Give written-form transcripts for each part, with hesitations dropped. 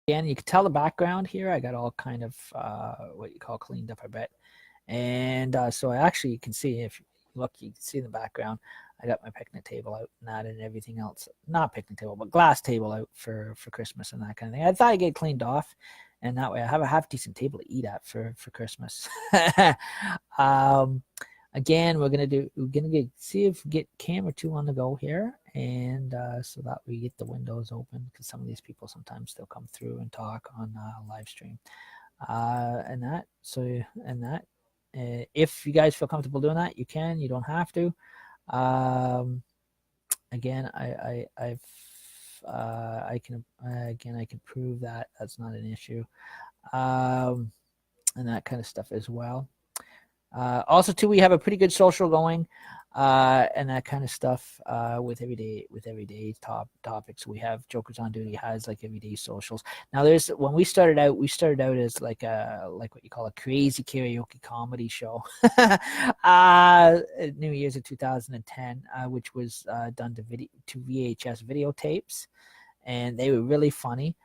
again, you can tell the background here. I got all kind of what you call cleaned up a bit. And so I actually, you can see, if you look, you can see in the background, I got my picnic table out and that and everything else. Not picnic table, but glass table out for Christmas and that kind of thing. I thought I'd get cleaned off, and that way I have a half decent table to eat at for Christmas. um, Again, we're gonna see if we get camera 2 on the go here, and so that we get the windows open, because some of these people sometimes they'll come through and talk on live stream, and that. So and that, if you guys feel comfortable doing that, you can. You don't have to. Um, Again, I can again, I can prove that that's not an issue, and that kind of stuff as well. Also, too, we have a pretty good social going, and that kind of stuff, with everyday topics. We have Jokers on Duty has like everyday socials. Now, there's when we started out as like what you call a crazy karaoke comedy show. New Year's of 2010, which was done to VHS videotapes, and they were really funny.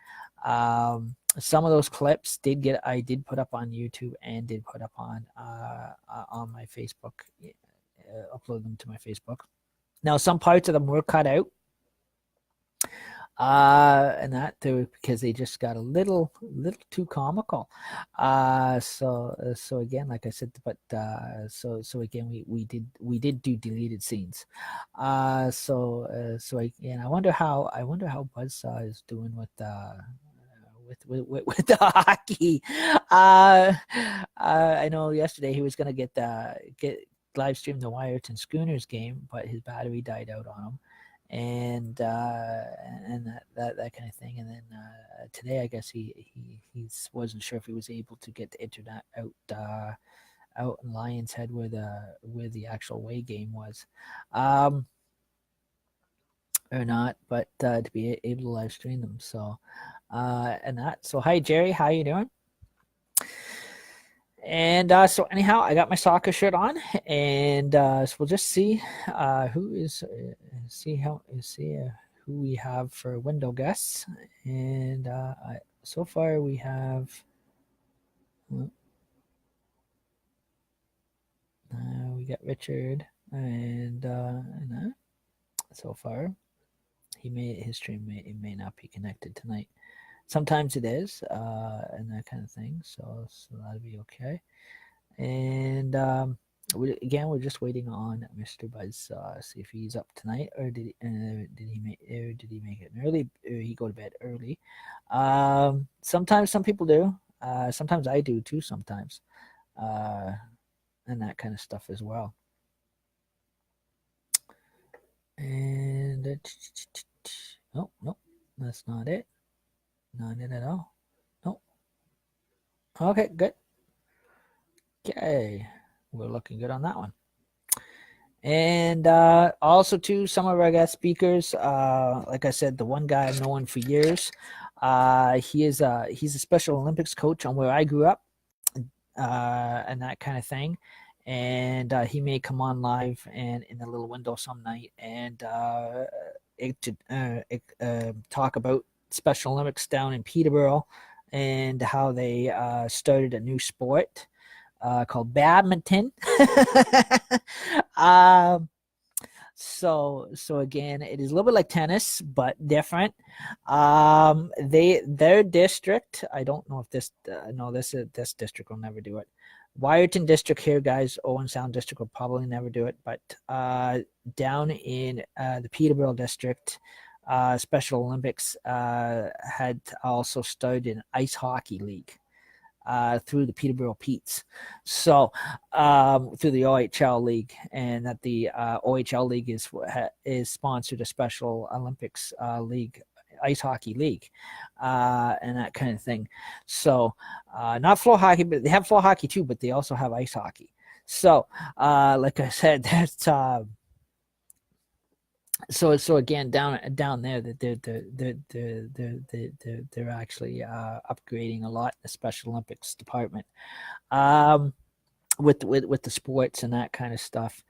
Some of those clips I did put up on YouTube and did put up on my Facebook, upload them to my Facebook. Now, some parts of them were cut out, and that too, because they just got a little too comical. So again, like I said, but so again, we did do deleted scenes. So again, I wonder how Buzzsaw is doing with with the hockey. I know yesterday he was going to get live stream the Wyerton Schooners game, but his battery died out on him, and that kind of thing. And then today, I guess he wasn't sure if he was able to get the internet out in Lions Head where the actual away game was. Or not, but to be able to live stream them. So, and that. So, hi Jerry, how you doing? And so anyhow, I got my soccer shirt on, and so we'll just see who is who we have for window guests. And so far we have. We got Richard, and so far his stream may not be connected tonight. Sometimes it is, and that kind of thing. So that'll be okay. And we're just waiting on Mr. Buzz, see if he's up tonight, or did he make it early? Or he go to bed early? Sometimes some people do. Sometimes I do too. Sometimes, and that kind of stuff as well. And no, that's not it. Not it at all. Nope. Okay, good. Okay, we're looking good on that one. And also, too, some of our guest speakers, like I said, the one guy I've known for years, he's a Special Olympics coach on where I grew up, and that kind of thing. And he may come on live and in a little window some night and talk about Special Olympics down in Peterborough and how they started a new sport called badminton. So again, it is a little bit like tennis, but different. Their district, I don't know if this this district will never do it. Wyerton district here, guys, Owen Sound district will probably never do it, but down in the Peterborough district, Special Olympics had also started an ice hockey league. Through the Peterborough Petes, so through the OHL League, and that the OHL League is sponsored a Special Olympics League, ice hockey league, and that kind of thing. So not floor hockey, but they have floor hockey too, but they also have ice hockey. So like I said, that's so again down there that they're actually upgrading a lot in the Special Olympics department, with the sports and that kind of stuff.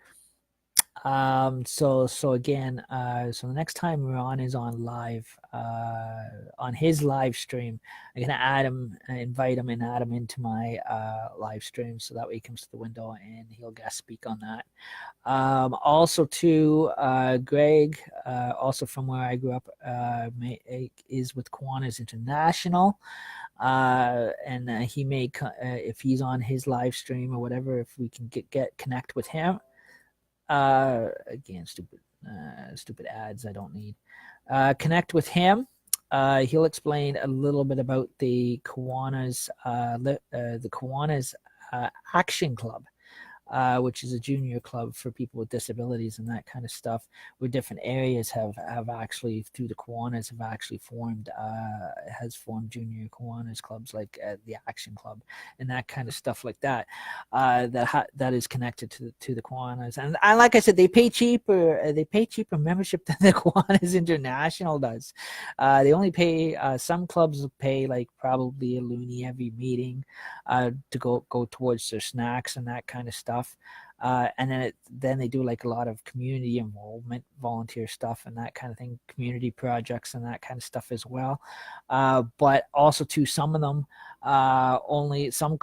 So again, so the next time Ron is on live, on his live stream, I'm gonna add him, invite him, and add him into my live stream, so that way he comes to the window and he'll guest speak on that. Also, too, Greg, also from where I grew up, is with Kiwanis International. And he may, if he's on his live stream or whatever, if we can get connect with him. Again, stupid ads I don't need. Connect with him. He'll explain a little bit about the Kiwanis, Action Club, which is a junior club for people with disabilities and that kind of stuff, where different areas have actually, through the Kiwanis, have actually formed junior Kiwanis clubs, like the Action Club and that kind of stuff like that, that is connected to the Kiwanis. And like I said, they pay cheaper membership than the Kiwanis International does. They only pay, some clubs pay like probably a loonie every meeting to go towards their snacks and that kind of stuff. And then they do like a lot of community involvement, volunteer stuff, and that kind of thing, community projects and that kind of stuff as well. But also, too, some of them, only some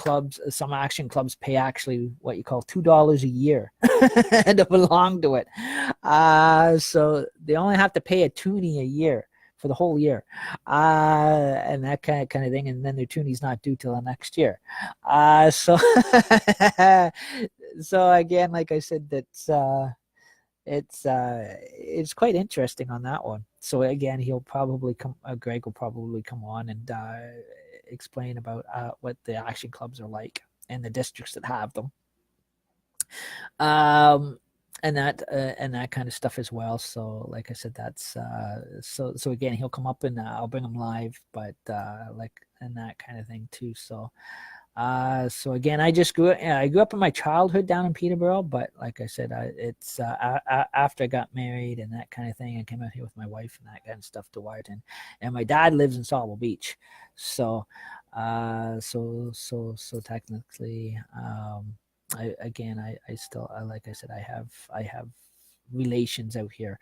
action clubs pay actually what you call $2 a year to belong to it. So they only have to pay a toonie a year for the whole year, and that kind of thing, and then their toonie's not due till the next year. So so again, like I said, it's quite interesting on that one. So again, he'll probably come. Greg will probably come on and explain about what the action clubs are like and the districts that have them. And that kind of stuff as well. So like I said, that's so again, he'll come up and I'll bring him live, but and that kind of thing too. So so again, I grew up in my childhood down in Peterborough, but like I said, it's after I got married and that kind of thing, I came out here with my wife and that kind of stuff to Wyerton, and my dad lives in Sauble Beach, so so technically, I still, like I said, I have relations out here.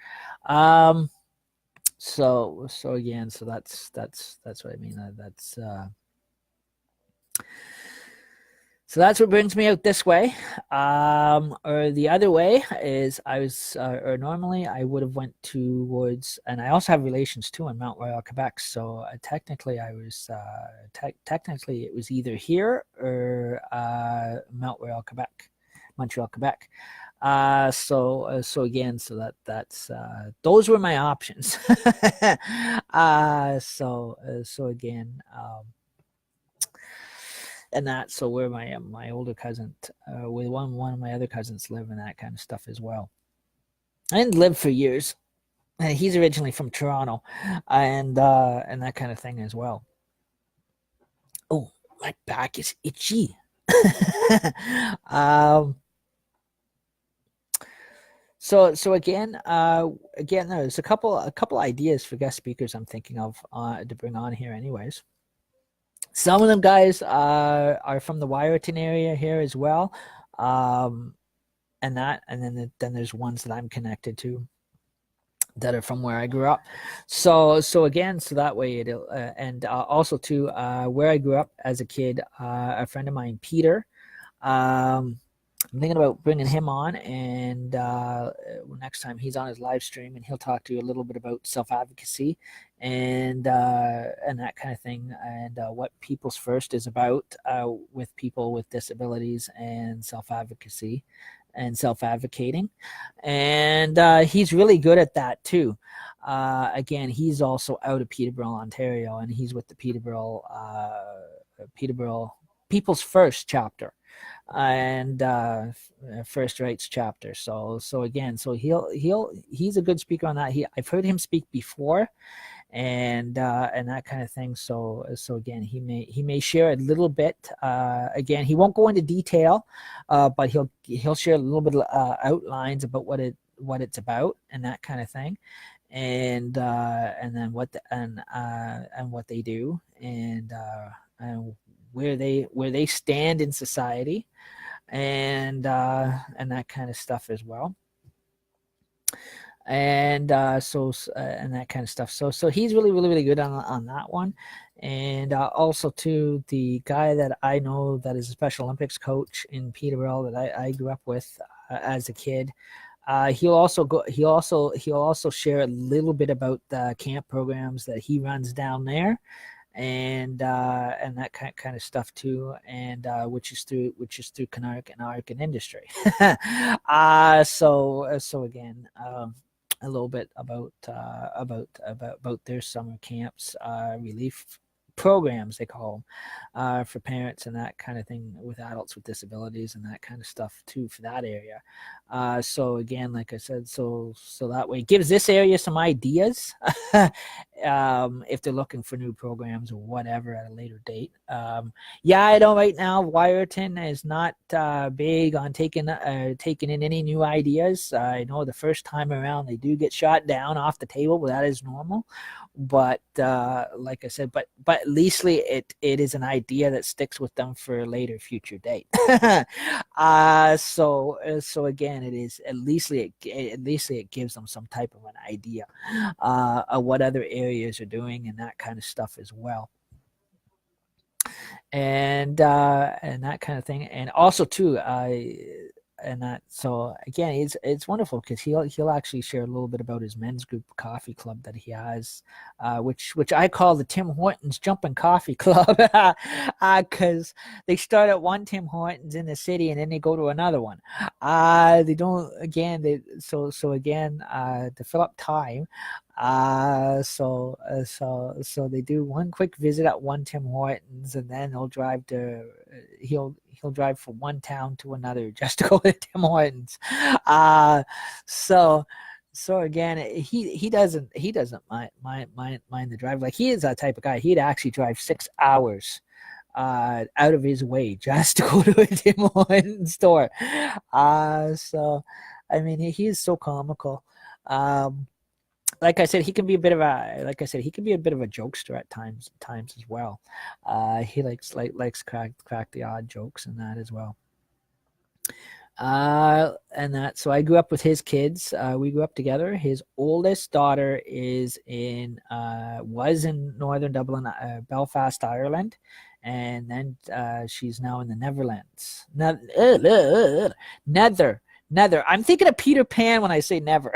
So again, so that's what I mean. So that's what brings me out this way. Or the other way is or normally I would have went towards, and I also have relations too in Mount Royal, Quebec. So technically I was, technically it was either here or Mount Royal, Quebec, Montreal, Quebec. So again, so that's those were my options. So again, and that, so where my older cousin, with one of my other cousins live, and that kind of stuff as well. I didn't live for years. He's originally from Toronto, and that kind of thing as well. Oh, my back is itchy. So again, there's a couple ideas for guest speakers I'm thinking of to bring on here, anyways. Some of them guys are from the Wyerton area here as well, and then there's ones that I'm connected to that are from where I grew up. So again, so that way it'll and also too, where I grew up as a kid, a friend of mine, Peter. I'm thinking about bringing him on, and next time he's on his live stream, and he'll talk to you a little bit about self-advocacy and that kind of thing, and what People's First is about with people with disabilities and self-advocacy and self-advocating. And he's really good at that too. Again, he's also out of Peterborough, Ontario, and he's with the Peterborough People's First chapter and First Rights chapter. So again, so he's a good speaker on that. I've heard him speak before, and that kind of thing. So again, he may share a little bit. Again, he won't go into detail, but he'll share a little bit of outlines about what it's about and that kind of thing, and then what they do, and where they stand in society, and that kind of stuff as well. and and that kind of stuff. So he's really good on that one. And also too, the guy that I know that is a Special Olympics coach in Peterborough that I grew up with as a kid. He'll also share a little bit about the camp programs that he runs down there, and that kind of stuff too, and which is through Canark and Arkin Industry. So again, a little bit about their summer camps, relief programs they call them, for parents and that kind of thing with adults with disabilities and that kind of stuff too for that area. So again, like I said, so that way it gives this area some ideas if they're looking for new programs or whatever at a later date. Yeah, I know right now Wyerton is not big on taking in any new ideas. I know the first time around they do get shot down off the table, but that is normal. But like I said, but at least it is an idea that sticks with them for a later future date. So again, it is at least it gives them some type of an idea of what other areas are doing and that kind of stuff as well, and that kind of thing. And also too, and that, so again, it's wonderful because he'll actually share a little bit about his men's group coffee club that he has, which I call the Tim Hortons Jumping Coffee Club, because they start at one Tim Hortons in the city and then they go to another one. They don't again they so again to fill up time. So they do one quick visit at one Tim Hortons, and then he'll drive from one town to another just to go to Tim Hortons. Uh, so so again, he doesn't mind the drive. Like he is that type of guy. He'd actually drive 6 hours out of his way just to go to a Tim Hortons store. So I mean, he is so comical. Um, like I said, he can be a bit of a jokester at times as well. He likes crack the odd jokes and that as well. And that, so I grew up with his kids. We grew up together. His oldest daughter was in northern Dublin, Belfast, Ireland, and then she's now in the Netherlands. Nether. Nether. I'm thinking of Peter Pan when I say never.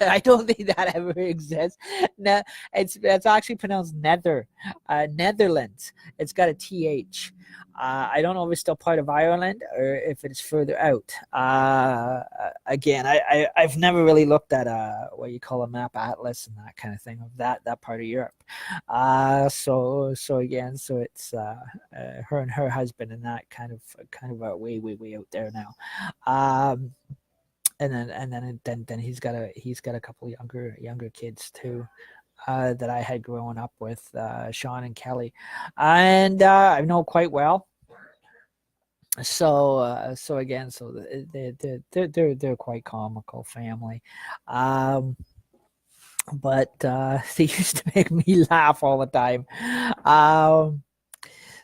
I don't think that ever exists. No, it's actually pronounced Nether, Netherlands. It's got a th. I don't know if it's still part of Ireland or if it's further out. Again, I've never really looked at what you call a map atlas and that kind of thing of that part of Europe. So again, so it's her and her husband and that kind of way out there now. And then he's got a couple of younger kids too. That I had growing up with, Sean and Kelly, and I know quite well. So again, so they're quite comical family, but they used to make me laugh all the time. Um,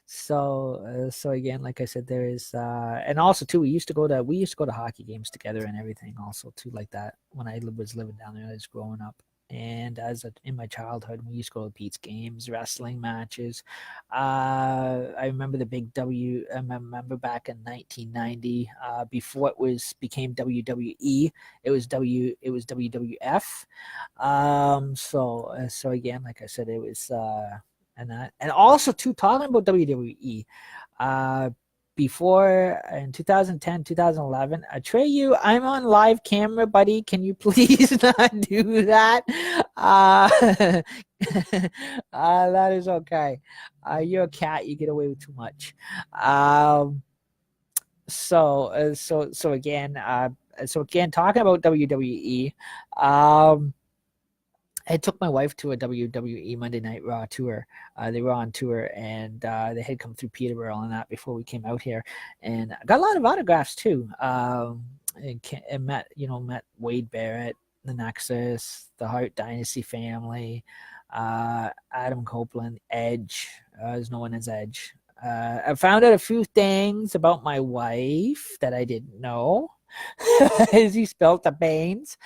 so again, like I said, there is, and also too, we used to go to hockey games together and everything, also too, like that when I was living down there, I was growing up. And in my childhood, we used to go to Pete's games, wrestling matches. I remember the big I remember back in 1990, before became WWE, it was WWF. So again, like I said, it was and also too, talking about WWE, uh before in 2010, 2011, Atreyu, I'm on live camera, buddy, can you please not do that? uh, that is okay. You're a cat, you get away with too much. Um so uh, so so again uh so again talking about WWE, I took my wife to a WWE Monday Night Raw tour. They were on tour, and they had come through Peterborough and that before we came out here, and I got a lot of autographs too. And met Wade Barrett, the Nexus, the Hart Dynasty family, Adam Copeland, Edge, is known as Edge. I found out a few things about my wife that I didn't know. as he spelled the Baines.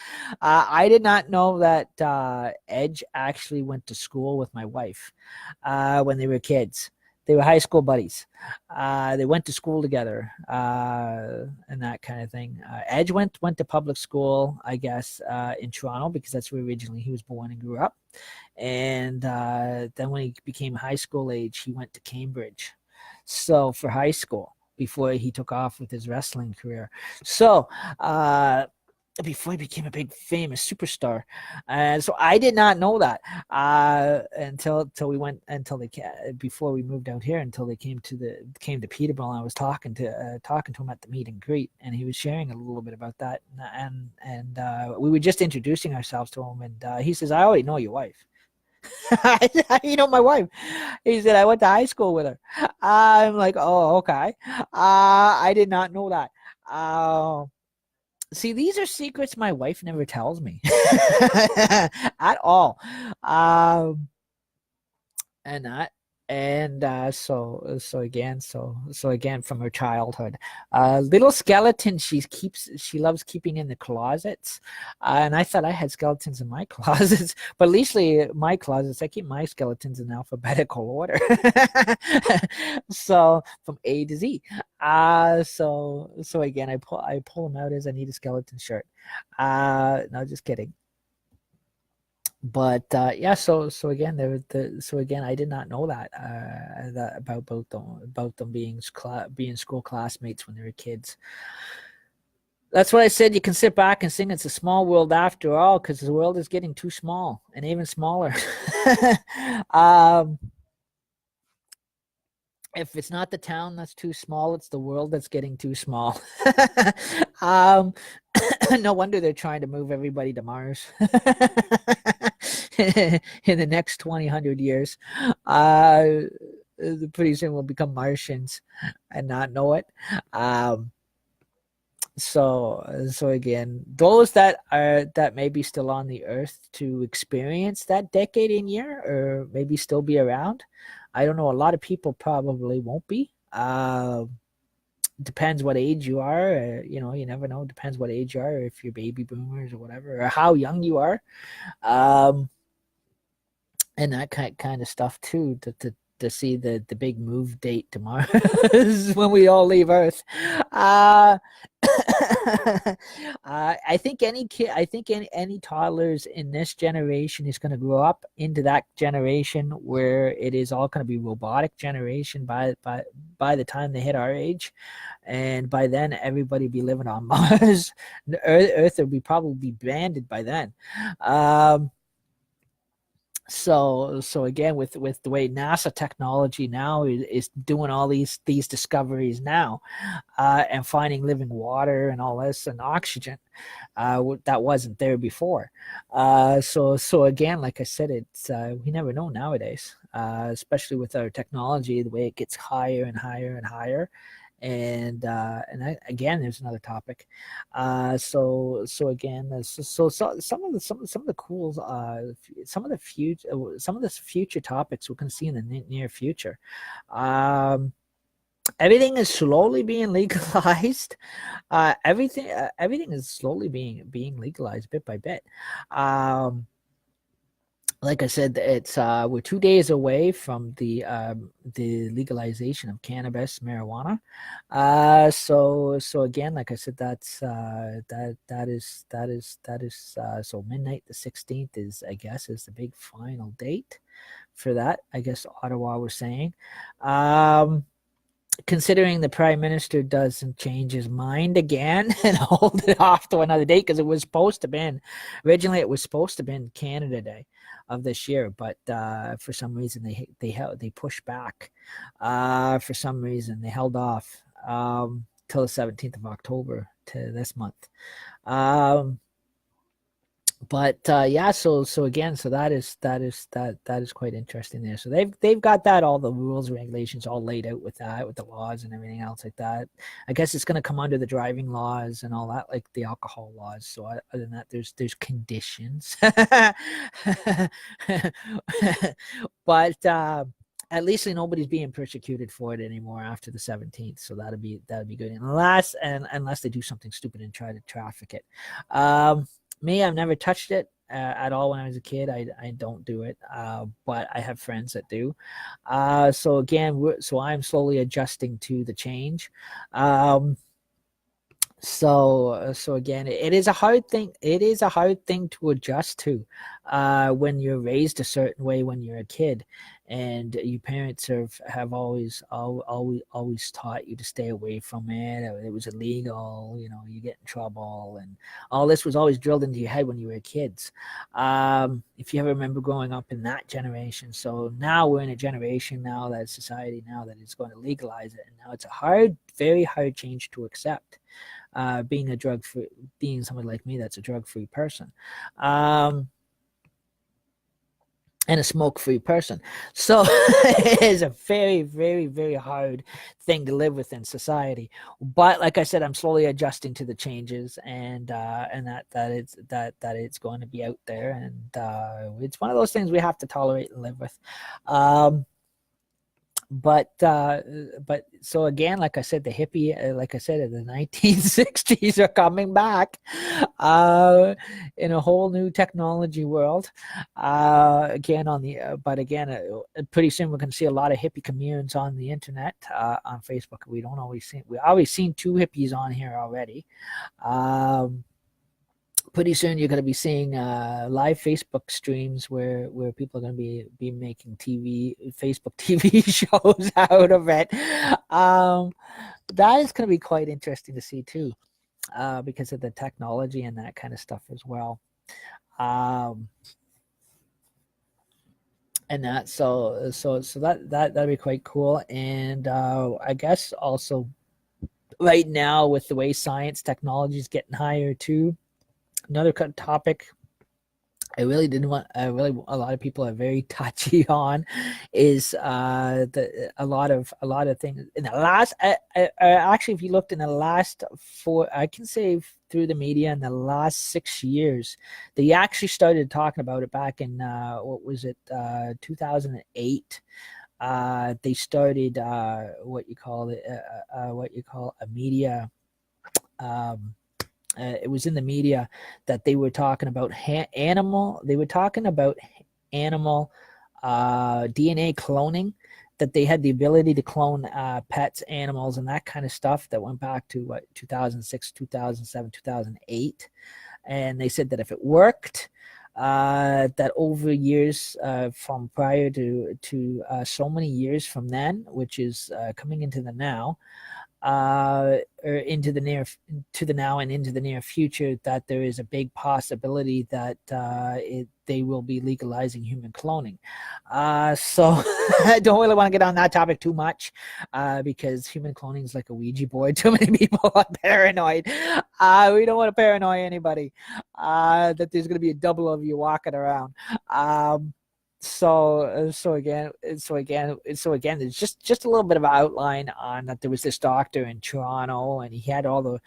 I did not know that Edge actually went to school with my wife when they were kids. They were high school buddies. They went to school together and that kind of thing. Edge went to public school, I guess, in Toronto because that's where originally he was born and grew up. And then when he became high school age, he went to Cambridge. So for high school before he took off with his wrestling career. So before he became a big famous superstar. And so I did not know that until we went before we moved out here until they came to Peterborough. And I was talking to him at the meet and greet, and he was sharing a little bit about that. And we were just introducing ourselves to him, and he says, "I already know your wife." You know my wife. He said, "I went to high school with her." I'm like, "Oh, okay." I did not know that. See, these are secrets my wife never tells me at all. And that and so again from her childhood, little skeleton she loves keeping in the closets, and I thought I had skeletons in my closets, but at least my closets I keep my skeletons in alphabetical order. So from A to Z. So again I pull them out as I need a skeleton shirt. No, just kidding. But yeah, so again, I did not know that about them being school classmates when they were kids. That's what I said. You can sit back and sing. It's a small world after all, because the world is getting too small and even smaller. um, if it's not the town that's too small, it's the world that's getting too small. um, no wonder they're trying to move everybody to Mars in the next 2,000 years. Pretty soon we'll become Martians and not know it. So again, those that may be still on the earth to experience that decade in year, or maybe still be around. I don't know. A lot of people probably won't be. Depends what age you are. You never know. Depends what age you are, if you're baby boomers or whatever, or how young you are, and that kind of stuff too. To see the big move date tomorrow is when we all leave Earth. I think any toddlers in this generation is going to grow up into that generation where it is all going to be robotic generation by the time they hit our age, and by then everybody will be living on Mars. Earth will be probably branded by then. So again, with the way NASA technology now is doing all these discoveries now, and finding living water and all this and oxygen, that wasn't there before. So again, like I said, it's we never know nowadays, especially with our technology, the way it gets higher and higher and higher. And again, there's another topic. So again, so some of the cool, some of the future topics we're going to see in the near future. Everything is slowly being legalized. Everything is slowly being legalized bit by bit. Like I said, it's we're 2 days away from the legalization of cannabis, marijuana. So again, like I said, that is so midnight the 16th is, I guess, is the big final date for that. I guess Ottawa was saying. Considering the prime minister doesn't change his mind again and hold it off to another date, because it was supposed to be originally Canada Day of this year, but for some reason they pushed back. For some reason they held off till the 17th of October to this month. But yeah, so again, so that is quite interesting there. So they've got that, all the rules and regulations all laid out with that, with the laws and everything else like that. I guess it's going to come under the driving laws and all that, like the alcohol laws. So other than that, there's conditions. But at least nobody's being persecuted for it anymore after the 17th. So that'd be good. Unless they do something stupid and try to traffic it. Me, I've never touched it at all when I was a kid. I don't do it, but I have friends that do. So again, I'm slowly adjusting to the change. So again, it is a hard thing. It is a hard thing to adjust to when you're raised a certain way when you're a kid, and your parents have always taught you to stay away from it. It was illegal, you get in trouble, and all this was always drilled into your head when you were kids. If you ever remember growing up in that generation. So now we're in a generation now, that society now, that is going to legalize it, and now it's a very hard change to accept. Being somebody like me that's a drug-free person, and a smoke-free person. So it is a very, very, very hard thing to live with in society. But like I said, I'm slowly adjusting to the changes, and that it's going to be out there, and it's one of those things we have to tolerate and live with. But so again, like I said, the hippie, like I said, the 1960s are coming back in a whole new technology world. Again, pretty soon we're going to see a lot of hippie communes on the internet, on Facebook. We always seen two hippies on here already. Pretty soon you're going to be seeing live Facebook streams where people are going to be making Facebook TV shows out of it. That is going to be quite interesting to see too, because of the technology and that kind of stuff as well. And that that'd be quite cool. And I guess also right now, with the way science technology is getting higher too. Another topic a lot of people are very touchy on is a lot of things in the last. Actually, if you looked in the last I can say through the media in the last 6 years, they actually started talking about it back in 2008. They started what you call a media. It was in the media that they were talking about animal DNA cloning, that they had the ability to clone pets, animals, and that kind of stuff that went back to 2006, 2007, 2008. And they said that if it worked, that over years from prior to so many years from then, which is coming into the now, or into the now and into the near future, that there is a big possibility that they will be legalizing human cloning. So I don't really want to get on that topic too much, because human cloning is like a Ouija board. Too many people are paranoid. We don't want to paranoid anybody that there's going to be a double of you walking around. So again, there's just a little bit of outline on that. There was this doctor in Toronto, and he had all the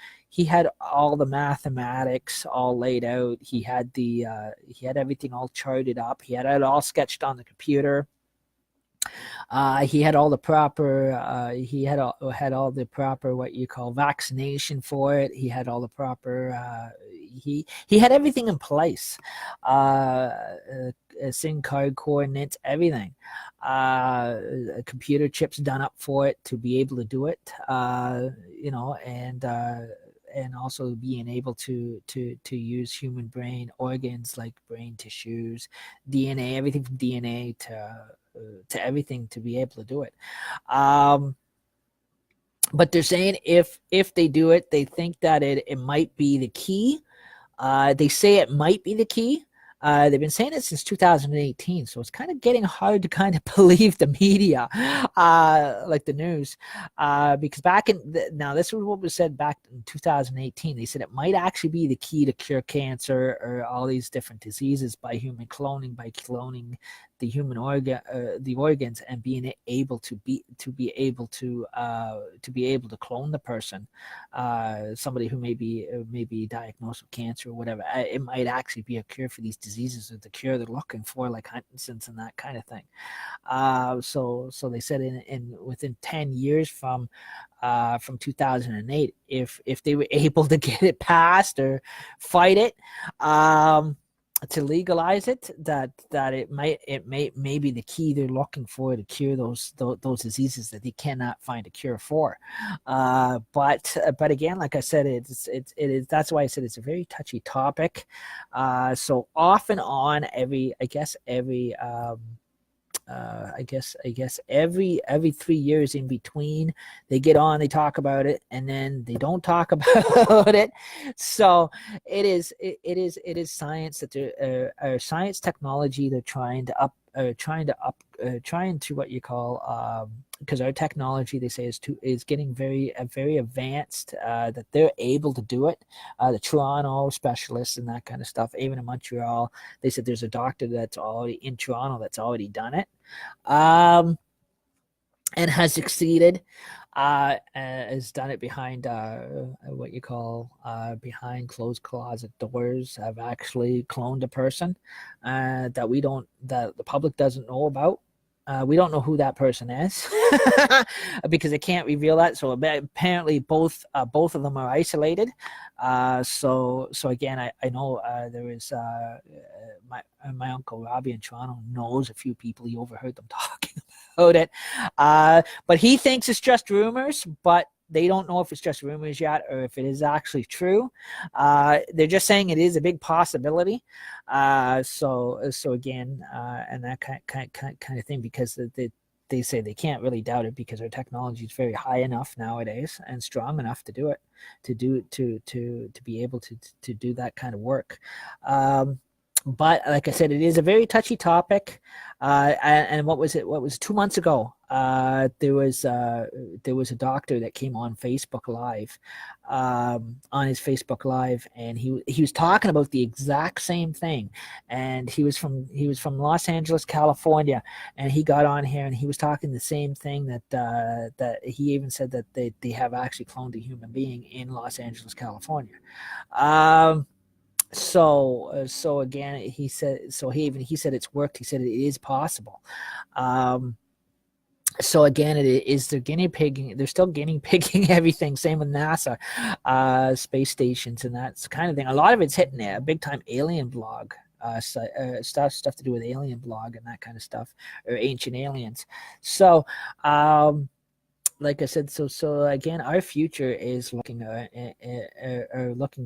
mathematics all laid out. He had everything all charted up. He had it all sketched on the computer. He had all the proper. He had all the proper what you call vaccination for it. He had all the proper. He had everything in place. SIM card coordinates, everything. Computer chips done up for it to be able to do it. And also being able to use human brain organs like brain tissues, DNA, everything from DNA to everything to be able to do it. But they're saying if they do it, they think that it might be the key. They say it might be the key. They've been saying it since 2018, so it's kind of getting hard to kind of believe the media, like the news, because now this was what was said back in 2018. They said it might actually be the key to cure cancer or all these different diseases by human cloning, by cloning the human the organs, and being able to be able to clone the person, somebody who may be diagnosed with cancer or whatever. It might actually be a cure for these diseases, or the cure they're looking for, like Huntington's and that kind of thing. So they said in within 10 years from 2008, if they were able to get it passed or fight it, to legalize it, that it may be the key they're looking for to cure those diseases that they cannot find a cure for. But again, like I said, it is, that's why I said it's a very touchy topic. So off and on, every every 3 years in between, they get on, they talk about it, and then they don't talk about it. So it is science that they're science technology. They're trying to what you call, because our technology, they say, is getting very advanced, that they're able to do it. The Toronto specialists and that kind of stuff, even in Montreal, they said there's a doctor that's already in Toronto that's already done it, and has succeeded. Has done it behind what you call behind closed closet doors. Have actually cloned a person that the public doesn't know about. We don't know who that person is because they can't reveal that. So apparently both of them are isolated. So again, I know there is my uncle Robbie in Toronto knows a few people. He overheard them talking about it, but he thinks it's just rumors. But they don't know if it's just rumors yet or if it is actually true. They're just saying it is a big possibility. So again, and that kind of thing, because they say they can't really doubt it because our technology is very high enough nowadays and strong enough to do it, to be able to do that kind of work. But like I said, it is a very touchy topic. And what was it? What was 2 months ago? There was a doctor that came on Facebook Live, on his Facebook Live, and he was talking about the exact same thing. And he was from Los Angeles, California, and he got on here and he was talking the same thing, that he even said that they have actually cloned a human being in Los Angeles, California. So again, he said it's worked. He said it is possible. So again, it is, they're guinea pigging. They're still guinea pigging everything. Same with NASA, space stations and that kind of thing. A lot of it's hitting a big time alien blog. Stuff to do with alien blog and that kind of stuff, or ancient aliens. So like I said, so again, our future is looking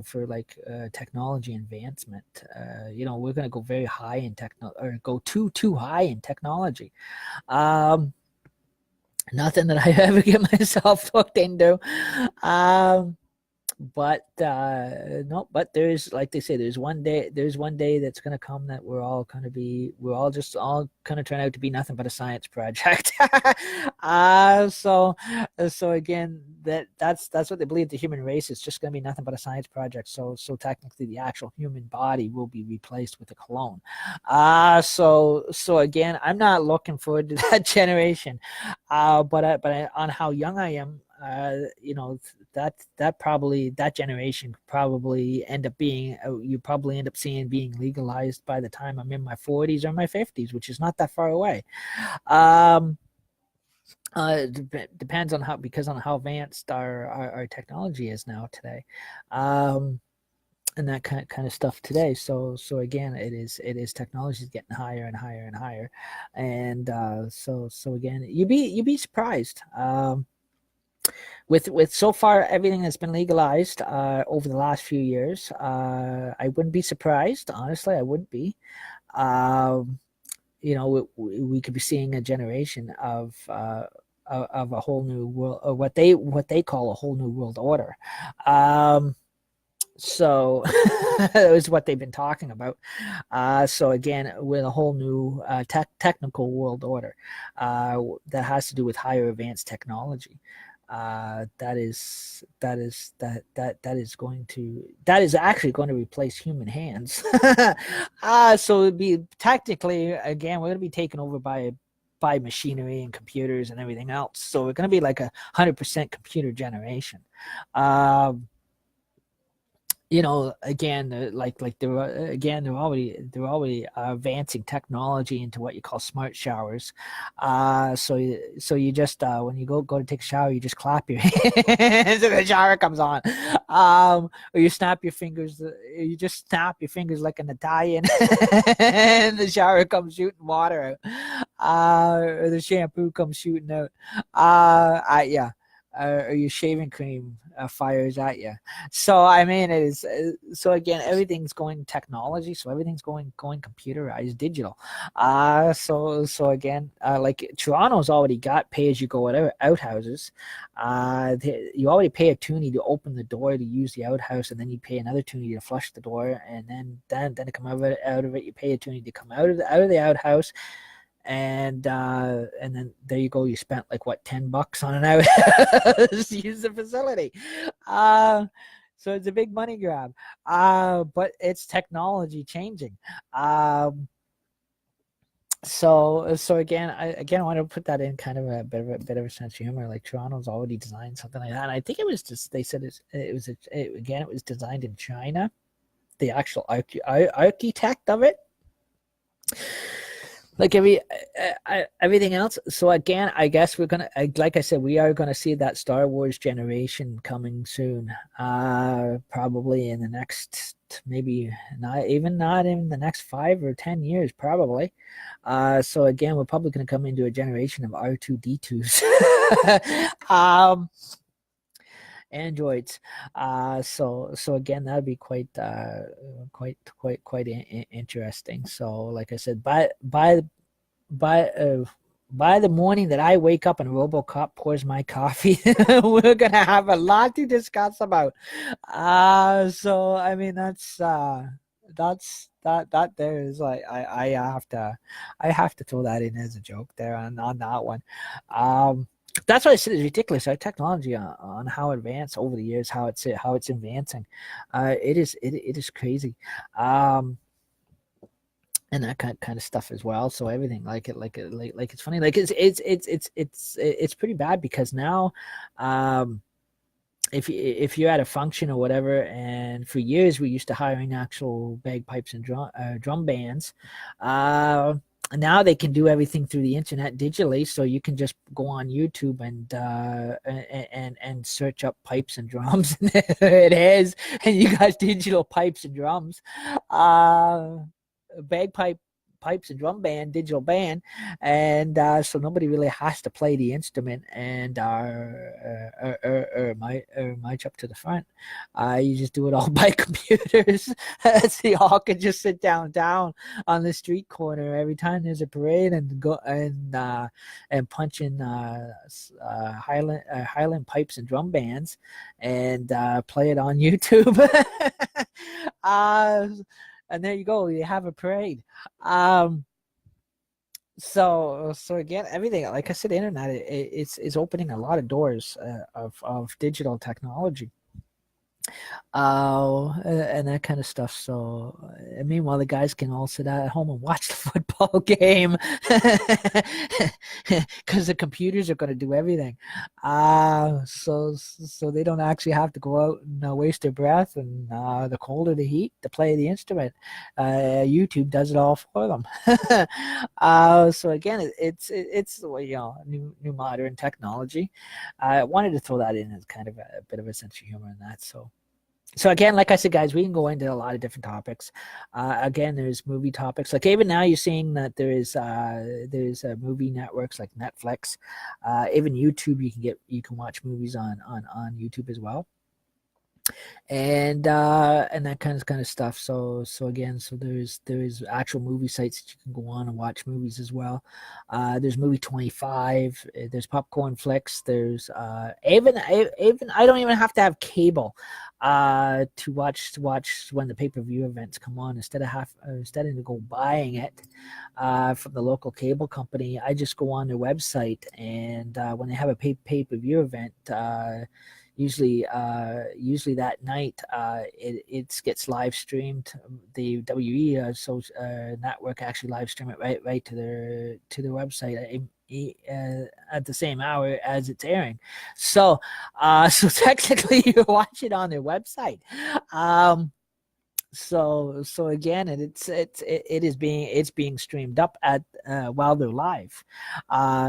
for like technology advancement. We're going to go very high in or go too high in technology. Nothing that I ever get myself hooked into. But no, but there's, like they say, there's one day that's going to come that we're all going to turn out to be nothing but a science project. So again, that's what they believe. The human race is just going to be nothing but a science project. So technically the actual human body will be replaced with a clone. So again, I'm not looking forward to that generation. But on how young I am, that generation probably end up being, you probably end up seeing being legalized by the time I'm in my 40s or my 50s, which is not that far away. Depends on how advanced our technology is now today. And that kind of stuff today. So again, it is technology is getting higher and higher and higher, and so again, you'd be surprised. With so far everything that's been legalized over the last few years, I wouldn't be surprised. Honestly, I wouldn't be. We could be seeing a generation of a whole new world, or what they call a whole new world order. So that was what they've been talking about. So again, with a whole new technical world order that has to do with higher advanced technology. that is actually going to replace human hands. So it'd be technically, again, we're going to be taken over by machinery and computers and everything else. So we're going to be like 100% computer generation. Um, again, they're already advancing technology into what you call smart showers. So you just when you go to take a shower, you just clap your hands and the shower comes on. Or you snap your fingers. You just snap your fingers like an Italian, and the shower comes shooting water out. Or the shampoo comes shooting out. Yeah. Or your shaving cream fires at you. So I mean, it is. So again, everything's going technology. So everything's going computerized, digital. So again, like Toronto's already got pay as you go outhouses. You already pay a toonie to open the door to use the outhouse, and then you pay another toonie to flush the door, and then to come out of it, you pay a toonie to come out of the outhouse. And then there you go. You spent like what, $10 on an hour to use the facility. So it's a big money grab. But it's technology changing. So again, I want to put that in kind of a bit of a sense of humor. Like Toronto's already designed something like that, and I think it was just they said it was designed in China. The actual architect of it, like everything else. So again, I guess we're gonna, like I said, we are gonna see that Star Wars generation coming soon. Probably in the next, maybe not in the next 5 or 10 years, probably. So again, we're probably gonna come into a generation of R2D2s. Androids. So again, that'd be quite interesting. So like I said, by by the morning that I wake up and RoboCop pours my coffee, we're gonna have a lot to discuss about. So I mean, that there is like, I have to throw that in as a joke there on that one. That's why I said it's ridiculous. Our technology on how advanced over the years, how it's advancing, it is crazy. And that kind of stuff as well. So everything like it's funny. Like it's pretty bad because now, if you're at a function or whatever, and for years we used to hiring actual bagpipes and drum bands. Now they can do everything through the internet digitally, so you can just go on YouTube and search up pipes and drums, and there it is, and you got digital pipes and drums. Bagpipe, pipes and drum band, digital band, and so nobody really has to play the instrument and march up to the front. You just do it all by computers. So y'all can just sit down on the street corner every time there's a parade and go and punch in Highland pipes and drum bands and play it on YouTube. And there you go. You have a parade. So again, everything, like I said, the internet, it's opening a lot of doors of digital technology. And that kind of stuff. So, meanwhile, the guys can all sit at home and watch the football game because the computers are going to do everything. So they don't actually have to go out and waste their breath and the cold or the heat to play the instrument. YouTube does it all for them. So again, it's new modern technology. I wanted to throw that in as kind of a bit of a sense of humor in that. So again, like I said, guys, we can go into a lot of different topics. Again, there's movie topics. Like even now, you're seeing that there's movie networks like Netflix, even YouTube. You can watch movies on YouTube as well. and that kind of stuff. So again, so there's actual movie sites that you can go on and watch movies as well. There's Movie 25. There's Popcorn Flicks. There's even I don't even have to have cable to watch when the pay-per-view events come on. Instead of go buying it from the local cable company, I just go on their website, and when they have a pay-per-view event, usually that night it gets live streamed. The network actually live stream it right to their website at the same hour as it's airing. So technically you watch it on their website. So again, it's being streamed up at while they're live.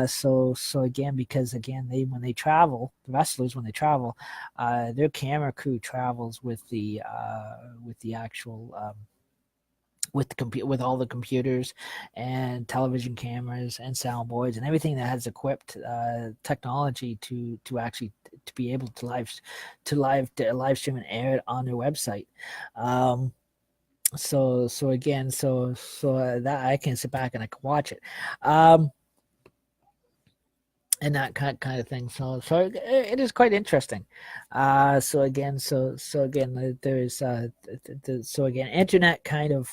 So again, because again, when they travel, the wrestlers, when they travel, their camera crew travels with the actual with all the computers and television cameras and soundboards and everything that has equipped technology to actually to be able to live stream and air it on their website. So again, that I can sit back and I can watch it. And that kind of thing. So it is quite interesting. So again, there's so again, internet kind of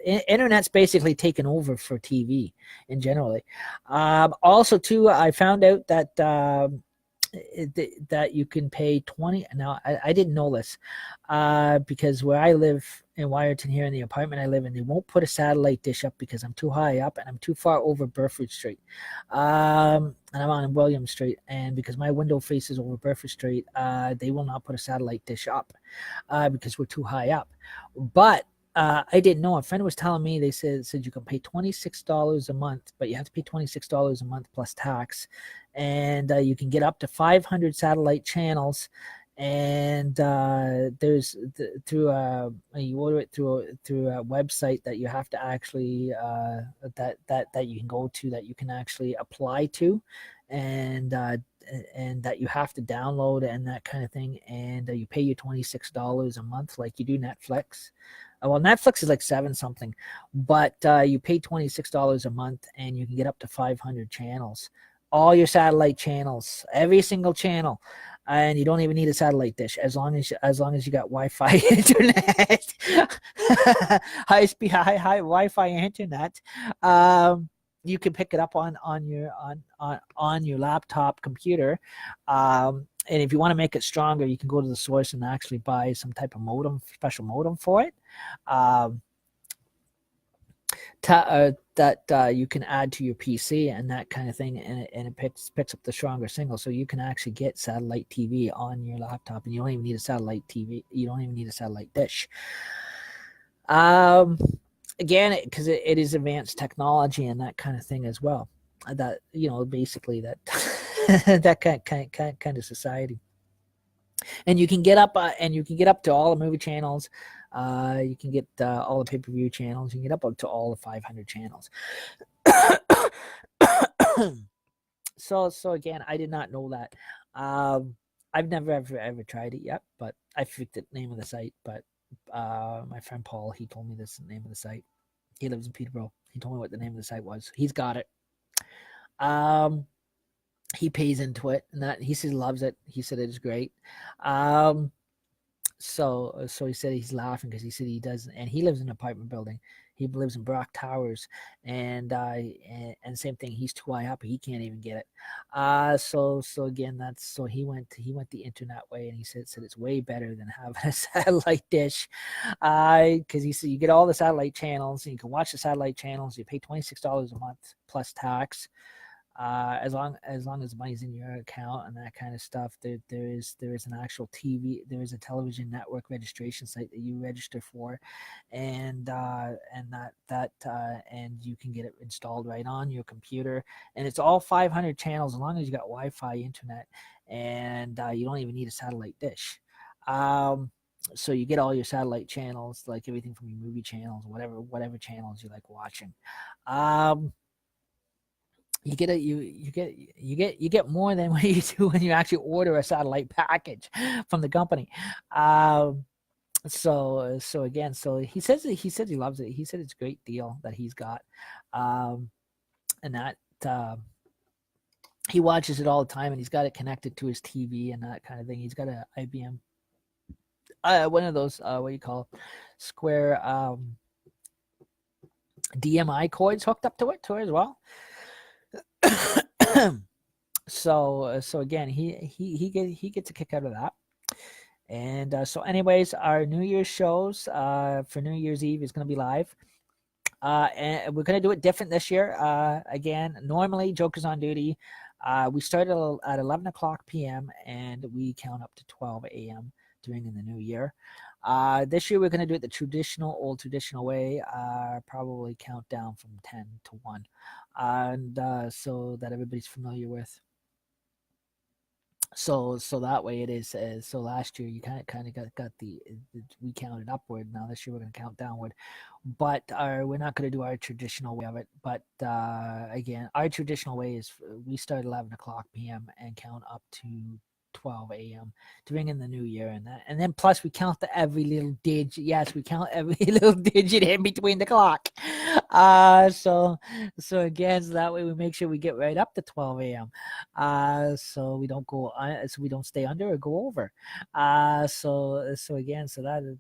internet's basically taken over for TV in generally. Also, too, I found out that. That you can pay 20. Now I didn't know this because where I live in Wyerton here in the apartment I live in, they won't put a satellite dish up because I'm too high up and I'm too far over Burford Street, and I'm on William Street, and because my window faces over Burford Street, they will not put a satellite dish up because we're too high up. But I didn't know. A friend was telling me, they said you can pay $26 a month, but you have to pay $26 a month plus tax, and you can get up to 500 satellite channels. And there's through you order it through a website that you have to actually that you can go to, that you can actually apply to, and that you have to download and that kind of thing. And you pay you $26 a month like you do Netflix. Well, Netflix is like seven something, but you pay $26 a month and you can get up to 500 channels, all your satellite channels, every single channel, and you don't even need a satellite dish as long as you got Wi-Fi internet, high Wi-Fi internet. You can pick it up on your laptop computer. And if you want to make it stronger, you can go to the source and actually buy some type of special modem for it. Um, that you can add to your PC and that kind of thing, and it picks up the stronger signal, so you can actually get satellite TV on your laptop, and you don't even need a satellite TV. You don't even need a satellite dish. Um, Again, because it is advanced technology and that kind of thing as well. That basically that that kind of society, and you can get up to all the movie channels. You can get all the pay-per-view channels. You can get up to all the 500 channels. So again, I did not know that. I've never ever tried it yet, but I forget the name of the site. But my friend Paul, he told me this is the name of the site. He lives in Peterborough. He told me what the name of the site was. He's got it. He pays into it, and that he says he loves it. He said it is great. So he said he's laughing because he said he does, and he lives in an apartment building. He lives in Brock Towers, and same thing. He's too high up; he can't even get it. So again, he went the internet way, and he said it's way better than having a satellite dish, because he said you get all the satellite channels, and you can watch the satellite channels. You pay $26 a month plus tax. As long as the money's in your account and that kind of stuff, there is an actual TV, there is a television network registration site that you register for, and you can get it installed right on your computer, and it's all 500 channels as long as you got Wi-Fi internet, and you don't even need a satellite dish. So you get all your satellite channels, like everything from your movie channels, whatever channels you like watching. you get more than what you do when you actually order a satellite package from the company. Um, so again, so he says he loves it. He said it's a great deal that he's got, um, and that he watches it all the time, and he's got it connected to his TV and that kind of thing. He's got a IBM, one of those what do you call square DMI cords hooked up to it as well. So again, he gets a kick out of that. And so, anyways, our New Year's shows for New Year's Eve is going to be live. And we're going to do it different this year. Again, normally Jokers on Duty, we start at 11 o'clock p.m. and we count up to 12 a.m. during the new year. This year we're going to do it the old traditional way, probably count down from 10 to 1. And so that everybody's familiar with. So that way it is. So last year you kind of got the we counted upward. Now this year we're going to count downward, but we're not going to do our traditional way of it. But again, our traditional way is we start 11 o'clock p.m. and count up to 12 a.m. to bring in the new year, and then plus we count every little digit. Yes, we count every little digit in between the clock. So again, so that way we make sure we get right up to 12 a.m. So we don't go, so we don't stay under or go over. So again, so that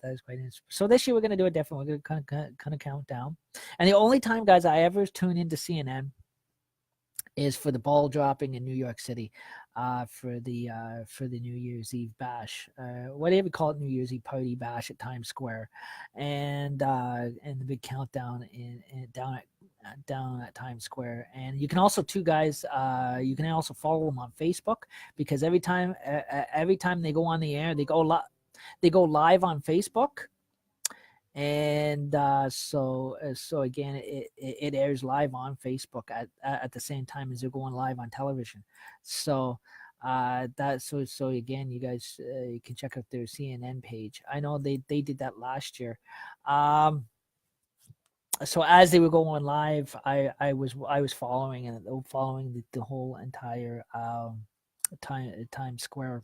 is quite interesting. So this year we're gonna do it different. We're gonna kind of count down, and the only time, guys, I ever tune into CNN is for the ball dropping in New York City, for the New Year's Eve bash, whatever you call it, New Year's Eve party bash at Times Square, and the big countdown down at Times Square. And you can also, too, guys, you can also follow them on Facebook, because every time they go on the air, they go live on Facebook. And so again, it airs live on Facebook at the same time as they're going live on television. So so again, you guys, you can check out their CNN page. I know they did that last year. So as they were going live, I was following the whole entire Times Square,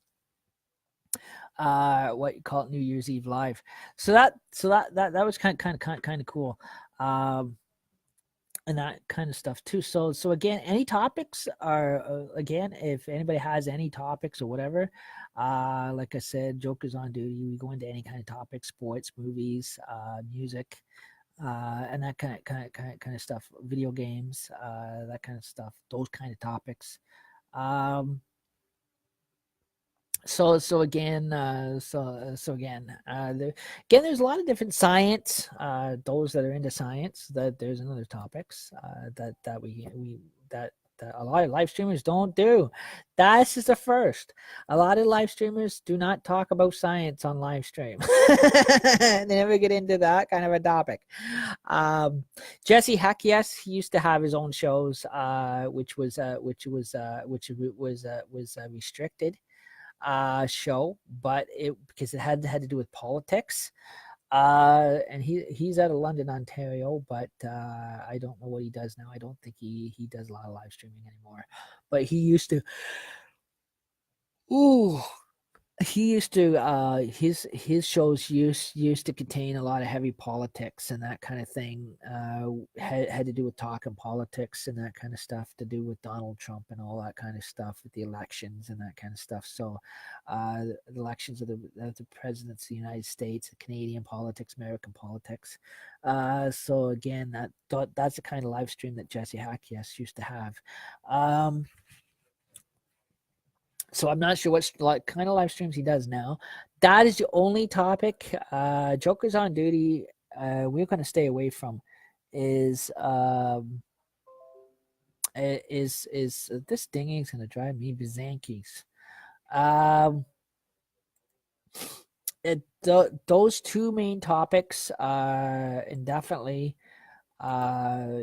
what you call it, New Year's Eve live. So that was kind of cool, and that kind of stuff too. So again, any topics are, again, if anybody has any topics or whatever, like I said, Jokers on Duty, we go into any kind of topic: sports, movies, music, and that kind of stuff, video games, that kind of stuff, those kind of topics. So again, again, there's a lot of different science. Those that are into science, that there's another topics that we that a lot of live streamers don't do. This is the first. A lot of live streamers do not talk about science on live stream. They never get into that kind of a topic. Jesse Heck, yes, he used to have his own shows, which was restricted show, but because it had to do with politics. And he's out of London, Ontario, but I don't know what he does now. I don't think he does a lot of live streaming anymore, but he used to. Ooh, he used to his shows used to contain a lot of heavy politics and that kind of thing. Had to do with talking politics and that kind of stuff, to do with Donald Trump and all that kind of stuff, with the elections and that kind of stuff. So the elections of the presidents of the United States, Canadian politics, American politics. So again, that's the kind of live stream that Jesse Hackias used to have. So I'm not sure what kind of live streams he does now. That is the only topic Jokers on Duty we're going to stay away from. Is this dinging is going to drive me bazankies. Those two main topics indefinitely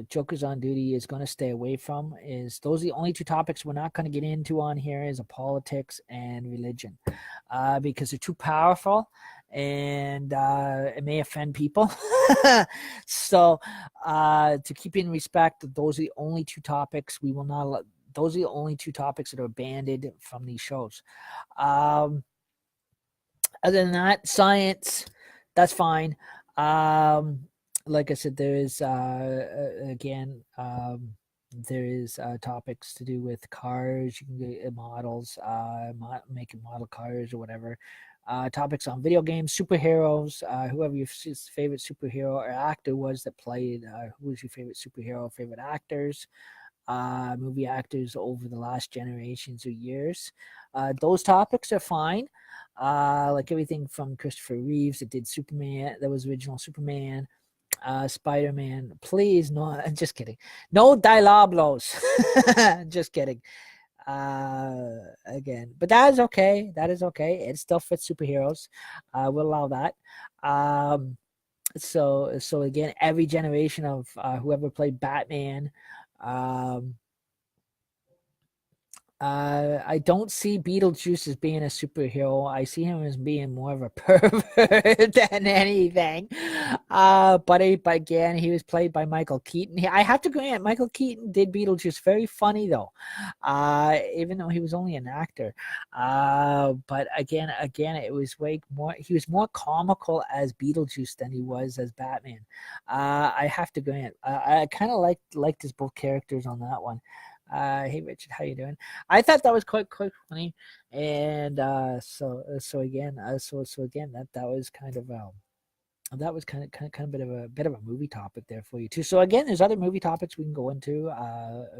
Jokers on Duty is going to stay away from. Is those are the only two topics we're not going to get into on here, is a politics and religion, because they're too powerful and it may offend people. So to keep in respect, those are the only two topics we will not. Those are the only two topics that are banned from these shows. Other than that, science, that's fine. Like I said, there is again, there is topics to do with cars. You can get models, making model cars or whatever. Topics on video games, superheroes. Whoever your favorite superhero or actor was that played. Who was your favorite superhero? Favorite actors. Movie actors over the last generations or years. Those topics are fine. Like everything from Christopher Reeves that did Superman, that was original Superman, Spider-Man. Please, no, just kidding. No Diablos. Just kidding. Again, but that is okay. That is okay. It still fits superheroes. We'll allow that. So again, every generation of whoever played Batman. Um, I don't see Beetlejuice as being a superhero. I see him as being more of a pervert than anything. But again, he was played by Michael Keaton. I have to grant, Michael Keaton did Beetlejuice very funny though, even though he was only an actor. But again, it was way more. He was more comical as Beetlejuice than he was as Batman. I have to grant. I kind of liked his both characters on that one. Hey Richard, how you doing? I thought that was quite funny, and so again, that was kind of a bit of a movie topic there for you too. So again, there's other movie topics we can go into.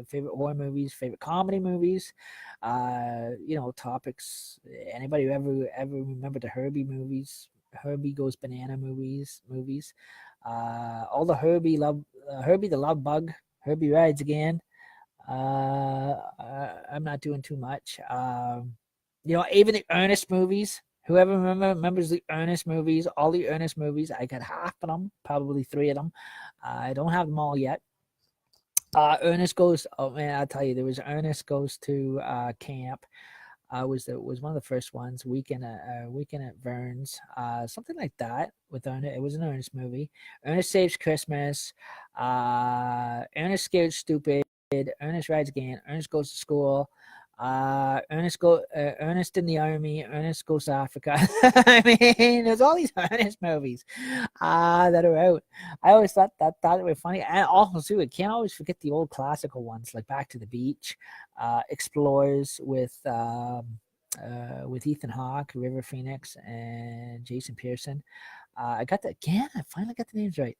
Favorite horror movies, favorite comedy movies, topics. Anybody who ever remember the Herbie movies? Herbie Goes Banana movies. All the Herbie the Love Bug, Herbie Rides Again. I'm not doing too much. Even the Ernest movies. Whoever remembers the Ernest movies, all the Ernest movies, I got half of them, probably 3 of them. I don't have them all yet. Ernest Goes. Oh man, I'll tell you, there was Ernest Goes to Camp. Was one of the first ones. Weekend at Vern's, something like that. With Ernest, it was an Ernest movie. Ernest Saves Christmas. Ernest Scared Stupid. Ernest Rides Again. Ernest Goes to School. Ernest in the Army. Ernest Goes to Africa. I mean, there's all these Ernest movies that are out. I always thought it was funny, and also too, I can't always forget the old classical ones like Back to the Beach, Explorers with Ethan Hawke, River Phoenix, and Jason Pearson. I got that again. I finally got the names right.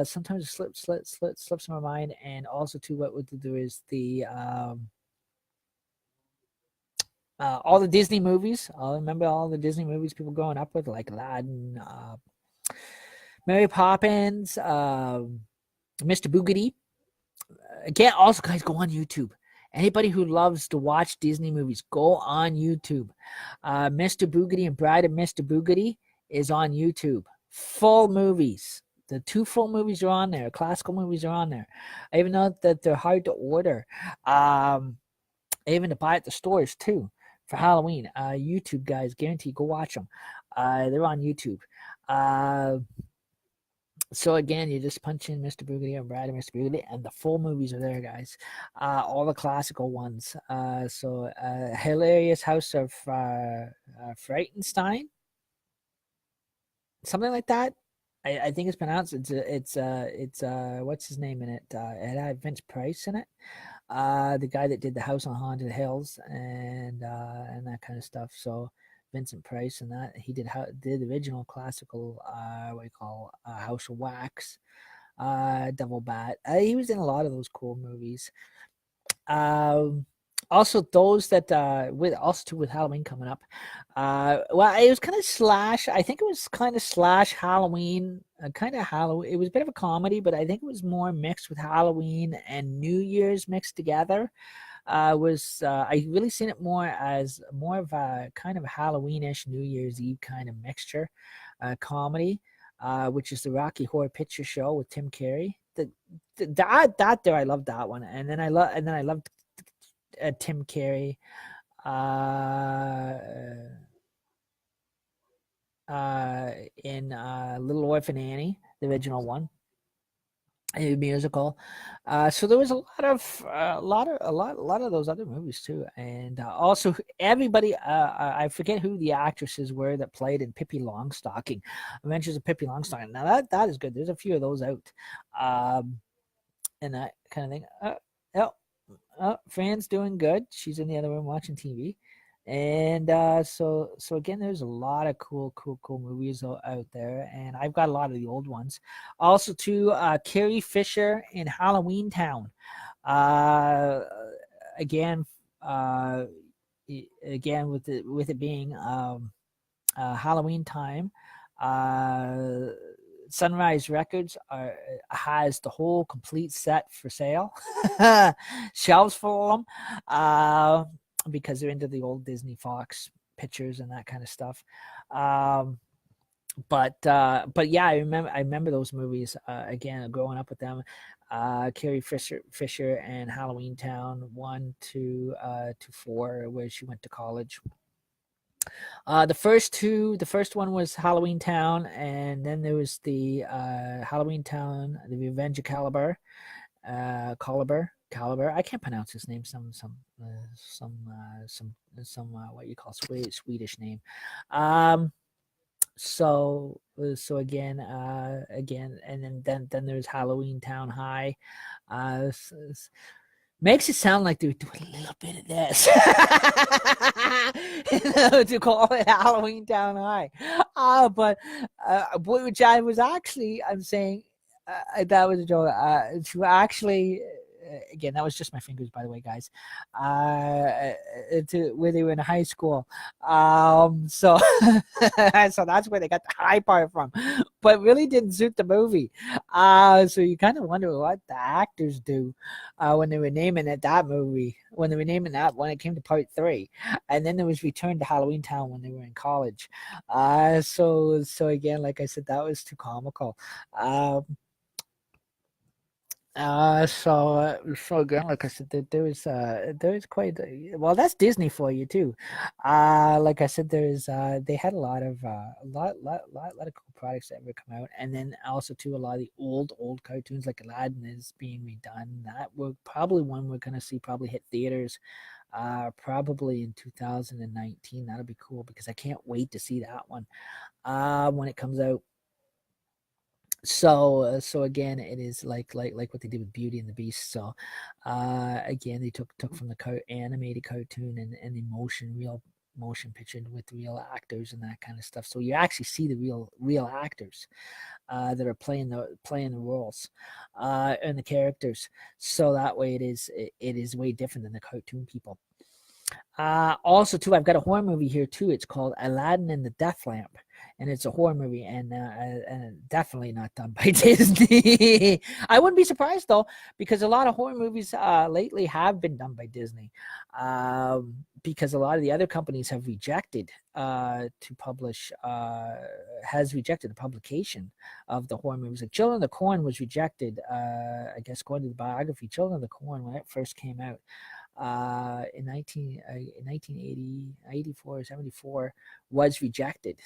Sometimes it slips my mind, and also too, what would do is the all the Disney movies. I remember all the Disney movies people growing up with, like Aladdin, Mary Poppins, Mr. Boogedy. Again, also guys, go on YouTube. Anybody who loves to watch Disney movies, go on YouTube. Mr. Boogedy and Bride of Mr. Boogedy is on YouTube. Full movies. The 2 full movies are on there. Classical movies are on there. I even know that they're hard to order. Even to buy at the stores too for Halloween. YouTube guys, guarantee, go watch them. They're on YouTube. So again, you just punch in Mr. Boogedy and Bride of Mr. Boogedy, and the full movies are there, guys. All the classical ones. Hilarious House of Frightenstein, something like that. I think it's pronounced. It's what's his name in it? It had Vince Price in it. The guy that did the House on Haunted Hills and that kind of stuff. So Vincent Price and that he did the original classical House of Wax, Devil Bat. He was in a lot of those cool movies. Also those that with Halloween coming up. It was kind of slash. I think it was kind of slash Halloween, kind of Halloween. It was a bit of a comedy, but I think it was more mixed with Halloween and New Year's mixed together. I really seen it more as more of a kind of Halloweenish New Year's Eve kind of mixture, comedy, which is the Rocky Horror Picture Show with Tim Curry. that there I loved that one, and then I loved Tim Carey, uh, in Little Orphan Annie, the original one, a musical. So there was a lot of those other movies too, and also everybody. I forget who the actresses were that played in Pippi Longstocking. Adventures of Pippi Longstocking. Now that is good. There's a few of those out, and that kind of thing. Oh, Fran's doing good. She's in the other room watching TV. And so again, there's a lot of cool movies out there, and I've got a lot of the old ones. Also, too, Carrie Fisher in Halloween Town. Uh, again, uh, again with it being Halloween time. Uh, Sunrise Records has the whole complete set for sale, shelves full of them, because they're into the old Disney Fox pictures and that kind of stuff. But yeah, I remember those movies again growing up with them. Carrie Fisher and Halloween Town 1 to 4, where she went to college. The first one was Halloween Town, and then there was the Halloween Town, The Revenge of Caliber. Caliber. I can't pronounce his name. Some what you call Swedish name. So again, and then there's Halloween Town High. Makes it sound like they're doing a little bit of this to call it Halloween Town High. But which I was actually, I'm saying that was a joke. To actually, again, that was just my fingers, by the way, guys. To where they were in high school. So so that's where they got the high part from, but really didn't suit the movie. So you kind of wonder what the actors do when they were naming it that movie, when they were naming that when it came to part 3, and then there was Return to Halloween Town when they were in college. So again, like I said, that was too comical. So again, like I said, there was quite well. That's Disney for you too. Like I said, they had a lot of cool products that ever come out, and then also too a lot of the old cartoons like Aladdin is being redone. That will probably one we're gonna see probably hit theaters, probably in 2019. That'll be cool because I can't wait to see that one, when it comes out. So again, it is like what they did with Beauty and the Beast. So again, they took from the animated cartoon and the real motion picture with real actors and that kind of stuff. So you actually see the real actors that are playing the roles and the characters. So that way it is way different than the cartoon people. Also, too, I've got a horror movie here too. It's called Aladdin and the Death Lamp, and it's a horror movie, and definitely not done by Disney. I wouldn't be surprised though, because a lot of horror movies lately have been done by Disney, because a lot of the other companies have rejected to publish, has rejected the publication of the horror movies. Like Children of the Corn was rejected. I guess according to the biography, Children of the Corn when it first came out. In 1980, 84, 74 was rejected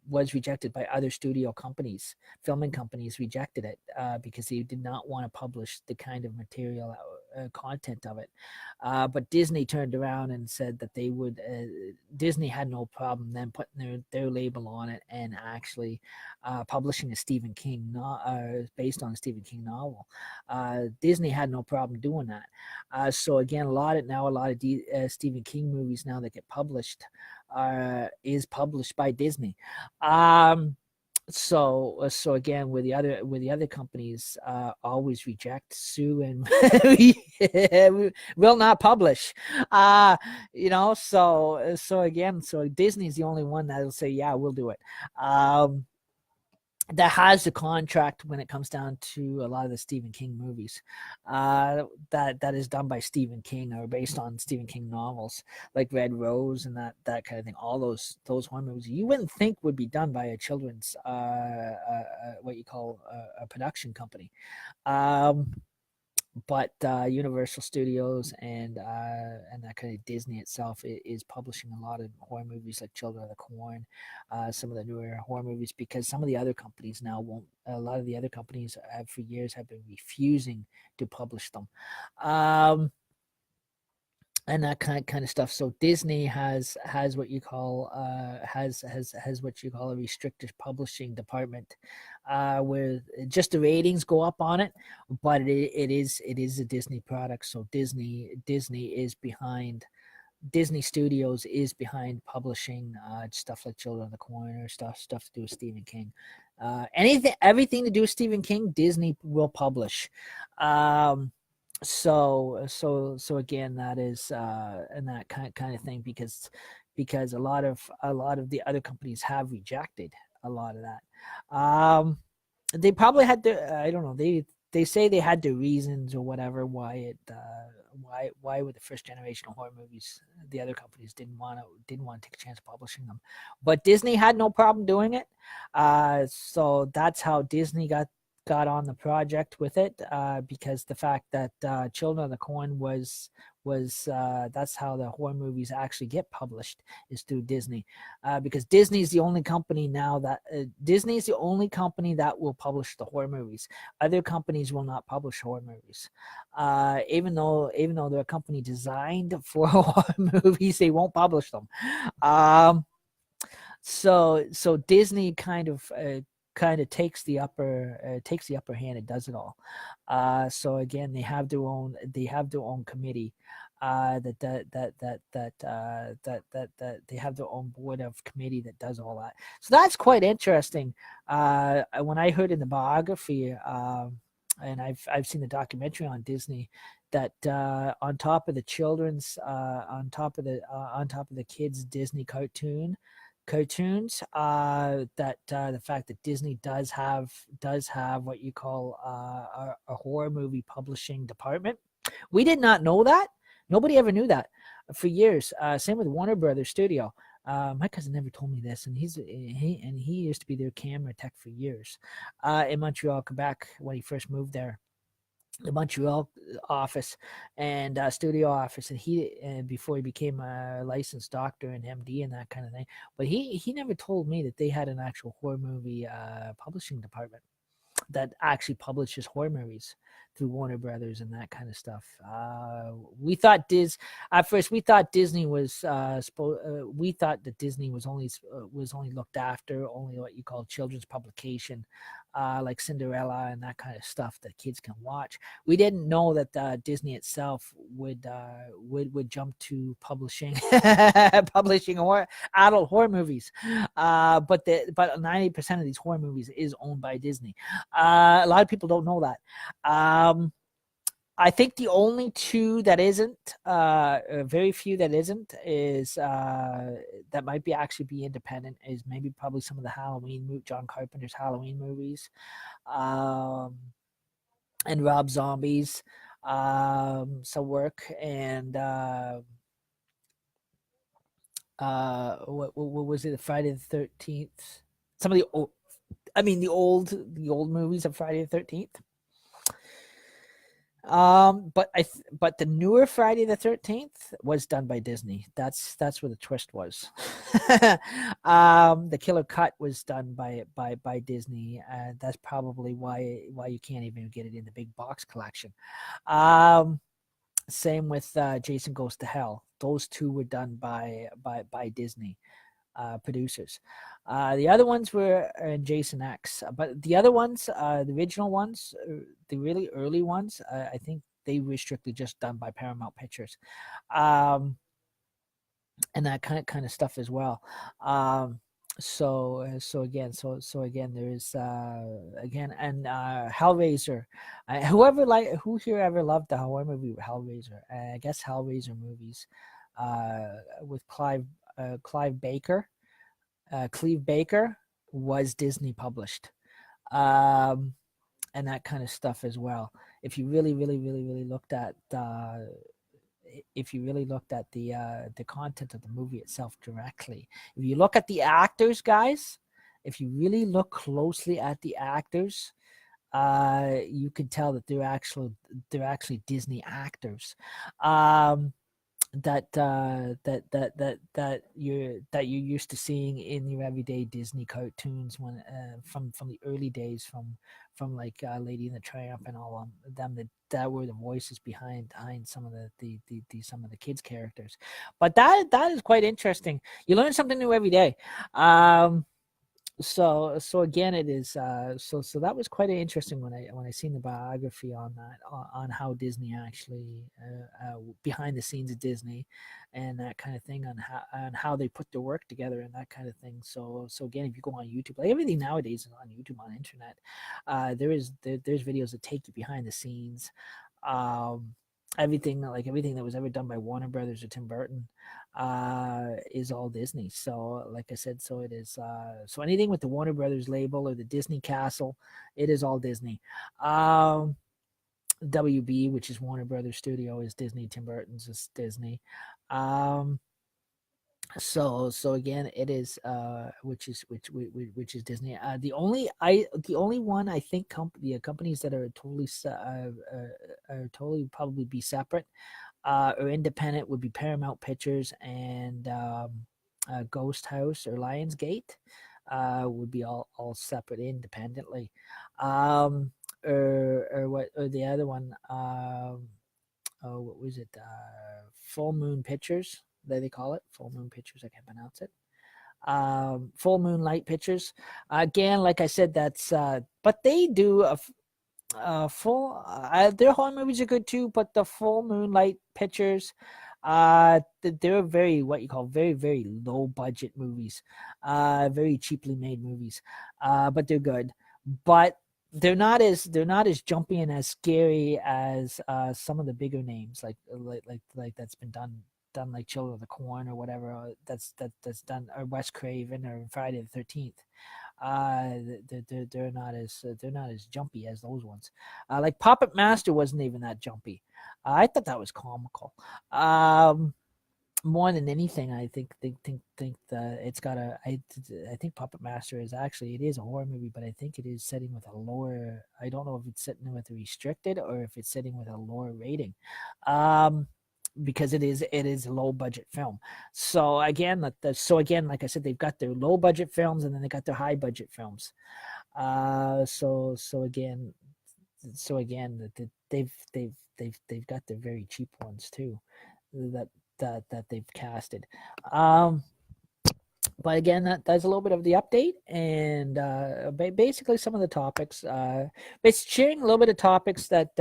was rejected by other studio companies. Filming companies rejected it because they did not want to publish the kind of material content of it. But Disney turned around and said that they would. Disney had no problem then putting their label on it and actually publishing a Stephen King based on a Stephen King novel. Disney had no problem doing that. So again, a lot of Stephen King movies now that get published is published by Disney. So again, with the other companies always reject, sue, and we will not publish. So again, so Disney's the only one that'll say, yeah, we'll do it. that has the contract when it comes down to a lot of the Stephen King movies. That is done by Stephen King or based on Stephen King novels, like Red Rose and that kind of thing. All those horror movies you wouldn't think would be done by a children's what you call a production company. Um, but Universal Studios and that kind of Disney itself is publishing a lot of horror movies like Children of the Corn, some of the newer horror movies, because some of the other companies now won't. A lot of the other companies have for years have been refusing to publish them. Um, and that kind of stuff. So Disney has what you call has what you call a restricted publishing department, where just the ratings go up on it, but it is a Disney product. So Disney is behind. Disney Studios is behind publishing stuff like Children of the Corn or stuff to do with Stephen King. Everything to do with Stephen King, Disney will publish. Um, so again, that is and that kind of thing, because a lot of the other companies have rejected a lot of that. They probably had to, I don't know, they say they had their reasons or whatever why why with the first generation of horror movies the other companies didn't want to take a chance of publishing them, but Disney had no problem doing it. So that's how Disney got on the project with it, because the fact that Children of the Corn was that's how the horror movies actually get published, is through Disney, because Disney's the only company now that Disney's the only company that will publish the horror movies. Other companies will not publish horror movies, even though they're a company designed for horror movies, they won't publish them. Um, so Disney kind of takes the upper hand and does it all. So again, they have their own committee, that they have their own board of committee that does all that. So that's quite interesting. When I heard in the biography, and I've seen the documentary on Disney, that on top of the children's on top of the kids Disney cartoons, that the fact that Disney does have what you call a horror movie publishing department. We did not know that. Nobody ever knew that for years. Same with Warner Brothers Studio. My cousin never told me this, and he used to be their camera tech for years, in Montreal, Quebec, when he first moved there, the Montreal office and studio office, and he before he became a licensed doctor and MD and that kind of thing. But he never told me that they had an actual horror movie publishing department that actually publishes horror movies through Warner Brothers and that kind of stuff. We thought at first we thought Disney was we thought that Disney was only looked after only what you call children's publication, like Cinderella and that kind of stuff that kids can watch. We didn't know that Disney itself would jump to publishing publishing adult horror movies. But 90% of these horror movies is owned by Disney. A lot of people don't know that. I think the only two that isn't, very few that isn't, is that might be actually be independent, is maybe probably some of the John Carpenter's Halloween movies, um, and Rob Zombie's some work, and what was it? Friday the 13th. Some of the old, the old movies of Friday the 13th. But the newer Friday the 13th was done by Disney. That's where the twist was. The Killer Cut was done by Disney, and that's probably why you can't even get it in the big box collection. Same with Jason Goes to Hell. Those two were done by Disney producers. The other ones were Jason X, but the other ones, the original ones, the really early ones, I think they were strictly just done by Paramount Pictures, and that kind of stuff as well. So again, there's again, and Hellraiser. Who here ever loved the horror movie Hellraiser? I guess Hellraiser movies, with Clive Baker. Cleve Baker was Disney published. and that kind of stuff as well. If you really looked at if you really looked at the content of the movie itself directly, if you look at the actors, guys, if you really look closely at the actors, you can tell that they're actually Disney actors. Um, that you're used to seeing in your everyday Disney cartoons when from the early days from like Lady and the Tramp and all them that were the voices behind some of the some of the kids characters. But that is quite interesting. You learn something new every day. So again, it is so that was quite interesting when I seen the biography on that on how Disney actually behind the scenes of Disney and that kind of thing on how they put their work together and that kind of thing. So again, if you go on YouTube, like everything nowadays is on YouTube, on internet, there's videos that take you behind the scenes. um Everything that was ever done by Warner Brothers or Tim Burton is all Disney. So like I said, so it is so anything with the Warner Brothers label or the Disney Castle, it is all Disney. WB, which is Warner Brothers Studio, is Disney. Tim Burton's is Disney. um so again, it is which is Disney. The only one I think companies that are are totally probably be separate or independent would be Paramount Pictures and Ghost House or Lionsgate. Would be all separate independently. Or the other one, oh, what was it? Full Moon Pictures, they call it Full Moon Pictures. I can't pronounce it. Full Moonlight Pictures. Again, like I said, that's but they do full. Their horror movies are good too, but the Full Moonlight Pictures, they're very what you call very low budget movies, very cheaply made movies, but they're good. But they're not as jumpy and as scary as some of the bigger names like that's been done like Children of the Corn or whatever that's done, or Wes Craven or Friday the 13th. They're not as jumpy as those ones. Like Puppet Master wasn't even that jumpy. I thought that was comical. More than anything, I think that it's got a. I think Puppet Master is actually, it is a horror movie, but I think it is setting with a lower. I don't know if it's setting with a restricted or if it's setting with a lower rating. Um, because it is a low budget film. So again, like I said, they've got their low budget films and then they got their high budget films. So again, they've got their very cheap ones too, that that they've casted. Um, but again, that's a little bit of the update and basically some of the topics. It's sharing a little bit of topics that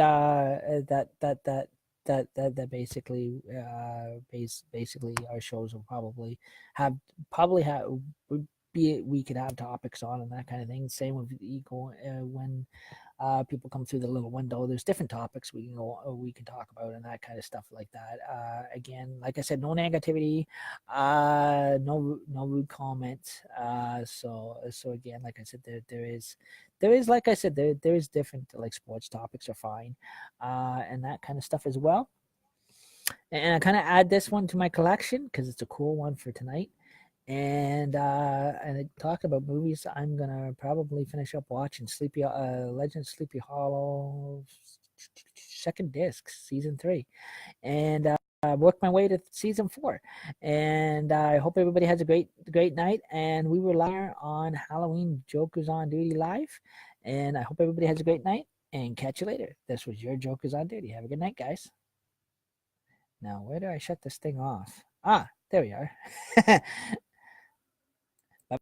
basically basically our shows will probably have would be, we could have topics on and that kind of thing. Same with equal when people come through the little window. There's different topics we can talk about and that kind of stuff like that. Again, like I said, no negativity, no rude comments. So again, like I said, there is like I said, there is different like sports topics are fine, and that kind of stuff as well. And I kind of add this one to my collection because it's a cool one for tonight. And talk about movies. I'm gonna probably finish up watching Sleepy Legend of Sleepy Hollow second disc, season 3, and work my way to season 4. And I hope everybody has a great night. And we were live on Halloween Jokers on Duty live, and I hope everybody has a great night. And catch you later. This was your Jokers on Duty. Have a good night, guys. Now, where do I shut this thing off? Ah, there we are.